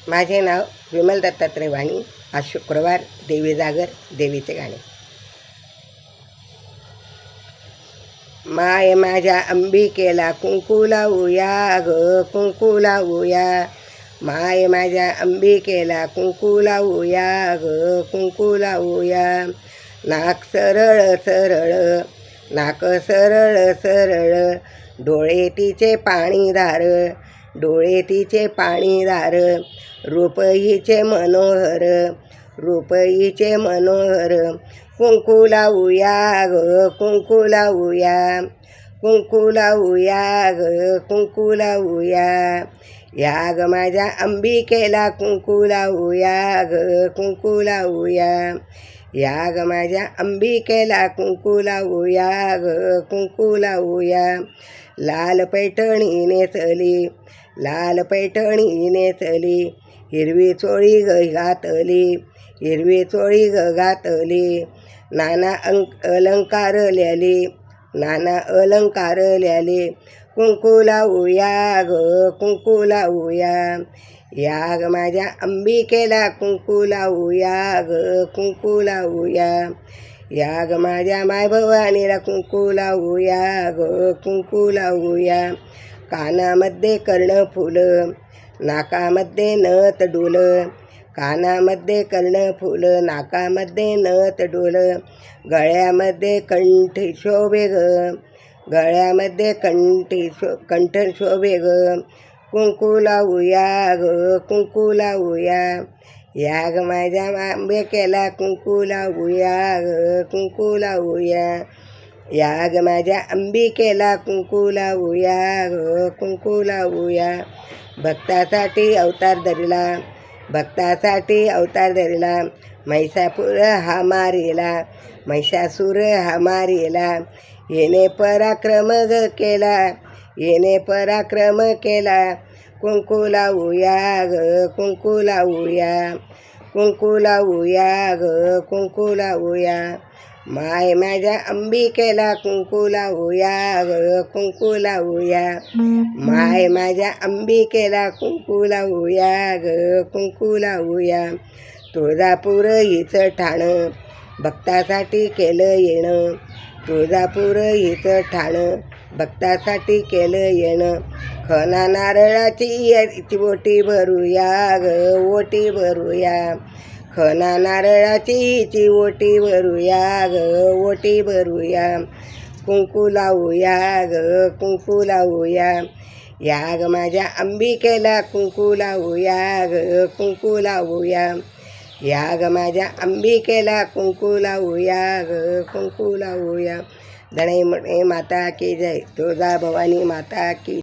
माझे नाव विमल दत्तात्रय वाणी. आज शुक्रवार, देवी जागर, देवीचे गाणे. माय माझ्या अंबिकेला कुंकू लावूया ग, कुंकू लावूया. माय माझ्या अंबिकेला कुंकू लावूया ग, कुंकू लावूया. नाक सरळ सरळ, नाक सरळ सरळ, डोळे तिचे पाणीदार, डोळे तिचे पाणीदार. रूप हिचे मनोहर, रूप हिचे मनोहर. कुंकू लावूया ग, कुंकू लावूया, कुंकू लावूया ग, कुंकू लावूया. या ग माझ्या अंबिकेला कुंकू लावूया ग, कुंकू लावूया. या ग माझ्या अंबिकेला कुंकू लावूया ग, कुंकू लावूया. लाल पैठणी नेसली, लाल पैठणी नेसली, हिरवी चोळी ग घातली, हिरवी चोळी ग घातली. नाना अलंकार ल्याली, नाना अलंकार ल्याली. कुंकू लावूया ग, कुंकू लावूया. या ग माझ्या अंबिकेला कुंकू लावूया ग, कुंकू लावूया. या ग माझ्या मायभवानीला कुंकू लावूया ग, कुंकू लावूया. कानामध्ये कर्णफूल, नाकामध्ये नथ डोल, कानामध्ये कर्णफूल, नाकामध्ये नथ डोल. गळ्यामध्ये कंठी शोभे ग, गळ्यामध्ये कंठ शोभे ग. कुंकू लावूया ग, कुंकू लावूया. या ग माझ्या अंबिकेला कुंकू लावूया ग, कुंकू लावूया. या ग माझ्या अंबिकेला कुंकू लावूया ग, कुंकू लावूया. भक्तासाठी अवतार धरला, भक्तासाठी अवतार धरला. महिषापूर हा मारिला, महिषासूर हा मारिला. येणे पराक्रम ग केला, येणे पराक्रम केला. कुंकू लावूया ग, कुंकू लावूया, कुंकू लावूया ग, कुंकू लावूया. माय माझ्या अंबिकेला कुंकू लावूया ग, कुंकू लावूया. माय माझ्या अंबिकेला कुंकू लावूया ग, कुंकू लावूया. तुळजापूर हिचं ठाणं, भक्तासाठी केलं येणं. तुळजापूर हिचं ठाणं, भक्तासाठी केलं येणं. खना नारळाची ओटी भरूया ग, ओटी भरूया. खना नारळाची हिची ओटी भरूया ग, ओटी भरूया. कुंकू लावूया ग, कुंकू लावूया. या ग माझ्या अंबिकेला कुंकू लावूया ग, कुंकू लावूया. या ग माझ्या अंबिकेला कुंकू लावूया ग, कुंकू लावूया. धणे माता की जय, तुळजा भवानी माता की